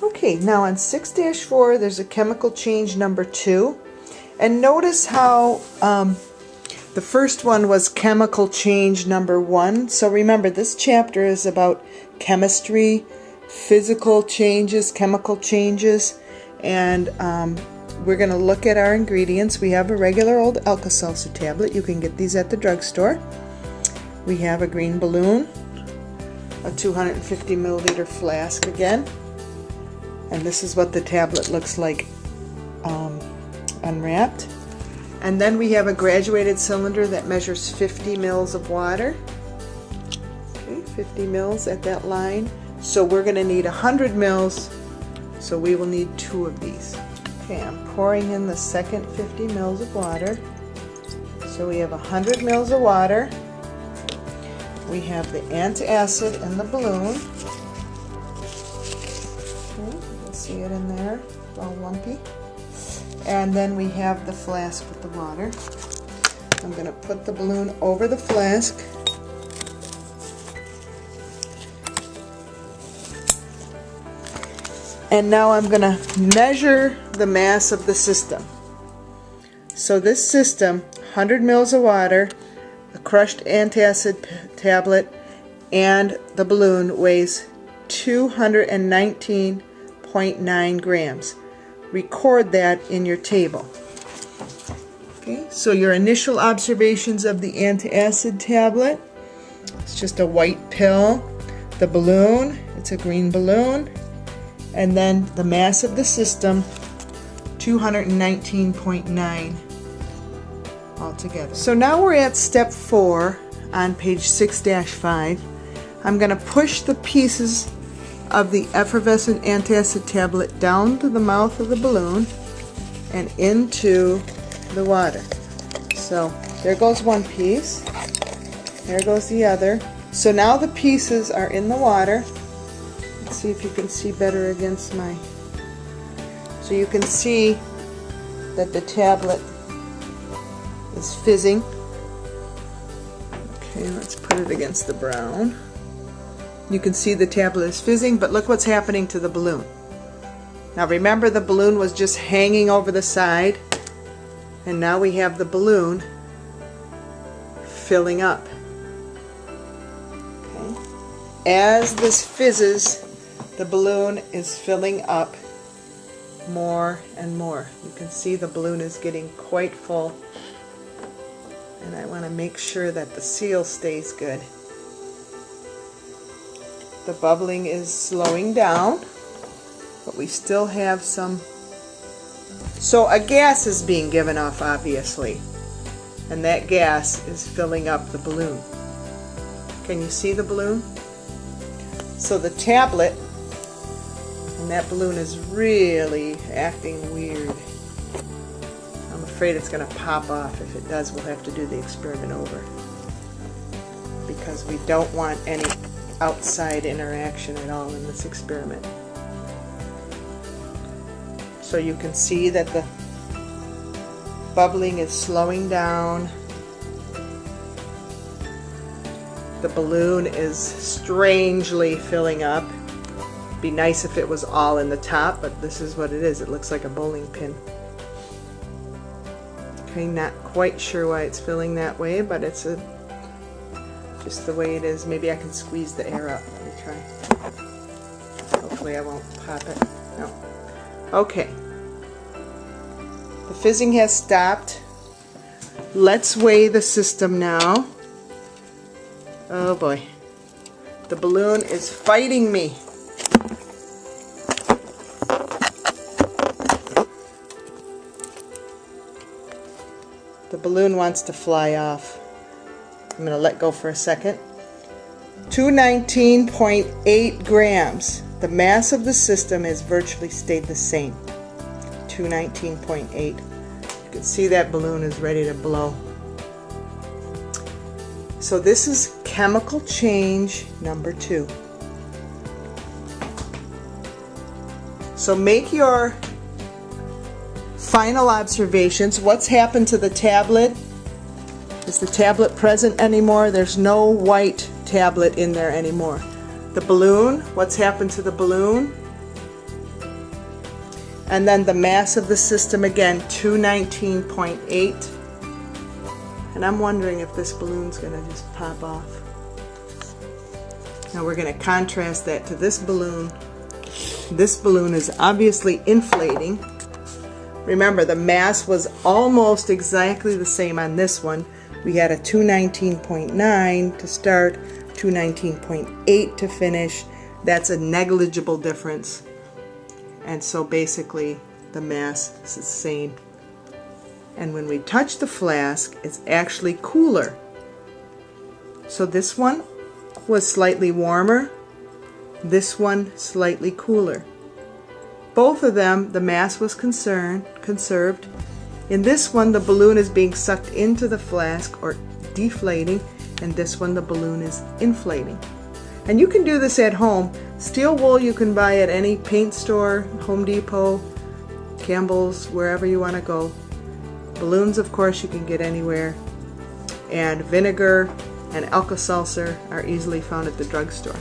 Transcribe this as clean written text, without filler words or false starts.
Okay, now on 6-4 there's a chemical change number 2, and notice how the first one was chemical change number 1. So remember, this chapter is about chemistry, physical changes, chemical changes, and we're going to look at our ingredients. We have a regular old Alka-Seltzer tablet. You can get these at the drugstore. We have a green balloon, a 250 milliliter flask again, and this is what the tablet looks like unwrapped. And then we have a graduated cylinder that measures 50 mils of water. Okay, 50 mils at that line. So we're going to need 100 mils, so we will need 2 of these. Okay, I'm pouring in the second 50 mils of water. So we have 100 mils of water. We have the antacid in the balloon. Okay, you can see it in there, it's all lumpy. And then we have the flask with the water. I'm going to put the balloon over the flask. And now I'm going to measure the mass of the system. So this system, 100 mils of water, a crushed antacid tablet, and the balloon weighs 219.9 grams. Record that in your table. Okay, so your initial observations of the antacid tablet, it's just a white pill. The balloon, it's a green balloon. And then the mass of the system, 219.9 altogether. So now we're at step 4 on page 6-5. I'm going to push the pieces of the effervescent antacid tablet down to the mouth of the balloon and into the water. So there goes one piece, there goes the other. So now the pieces are in the water. Let's see if you can see better against my... So you can see that the tablet is fizzing. Okay, let's put it against the brown. You can see the tablet is fizzing, but look what's happening to the balloon. Now remember, the balloon was just hanging over the side, and now we have the balloon filling up. Okay. As this fizzes, the balloon is filling up more and more. You can see the balloon is getting quite full, and I want to make sure that the seal stays good. The bubbling is slowing down, but we still have some. So a gas is being given off, obviously, and that gas is filling up the balloon. Can you see the balloon? So the tablet and that balloon is really acting weird. I'm afraid it's going to pop off. If it does, we'll have to do the experiment over, because we don't want any outside interaction at all in this experiment. So you can see that the bubbling is slowing down. The balloon is strangely filling up. It'd be nice if it was all in the top, but this is what it is. It looks like a bowling pin. Okay, not quite sure why it's filling that way, but it's just the way it is. Maybe I can squeeze the air out. Let me try. Hopefully I won't pop it. No. Okay. The fizzing has stopped. Let's weigh the system now. Oh boy. The balloon is fighting me. The balloon wants to fly off. I'm going to let go for a second. 219.8 grams. The mass of the system has virtually stayed the same. 219.8. You can see that balloon is ready to blow. So this is chemical change number 2. So make your final observations. What's happened to the tablet? Is the tablet present anymore? There's no white tablet in there anymore. The balloon, what's happened to the balloon? And then the mass of the system again, 219.8. And I'm wondering if this balloon's going to just pop off. Now we're going to contrast that to this balloon. This balloon is obviously inflating. Remember, the mass was almost exactly the same on this one. We had a 219.9 to start, 219.8 to finish. That's a negligible difference. And so basically the mass is the same. And when we touch the flask, it's actually cooler. So this one was slightly warmer, this one slightly cooler. Both of them, the mass was conserved. In this one, the balloon is being sucked into the flask or deflating, and this one, the balloon is inflating. And you can do this at home. Steel wool you can buy at any paint store, Home Depot, Campbell's, wherever you want to go. Balloons, of course, you can get anywhere. And vinegar and Alka-Seltzer are easily found at the drugstore.